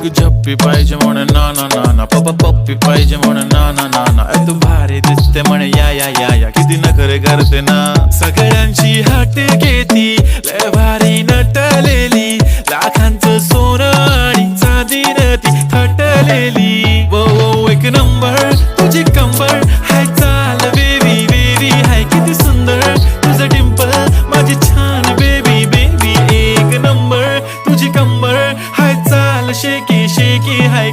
एक झप्पी पाहिजे म्हणे ना ना ना ना, पप्पी पाहिजे म्हणे ना ना ना ना. तू भारी दिसते म्हणे या या या या, किती नखरे करते ना. सगळ्यांची हात घेती लय भारी नटलेली, लाखांचं सोनं आणि चांदीनं ती थटलेली. वो वो एक नंबर तुझी कंबर हाय, चाल बेबी बेबी हाय किती सुंदर तुझं डिंपल माझी छान बेबी बेबी. एक नंबर तुझी कंबर हाय, चाल शेकी शेकी हाय.